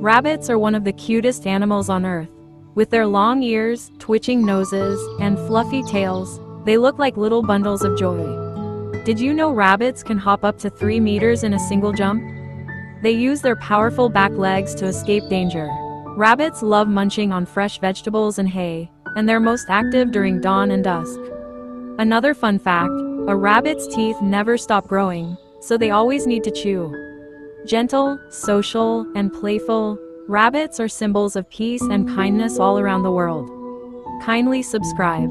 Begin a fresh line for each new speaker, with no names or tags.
Rabbits are one of the cutest animals on Earth. With their long ears, twitching noses, and fluffy tails, they look like little bundles of joy. Did you know rabbits can hop up to 3 meters in a single jump? They use their powerful back legs to escape danger. Rabbits love munching on fresh vegetables and hay, and they're most active during dawn and dusk. Another fun fact, a rabbit's teeth never stop growing, so they always need to chew. Gentle, social, and playful, rabbits are symbols of peace and kindness all around the world. Kindly subscribe.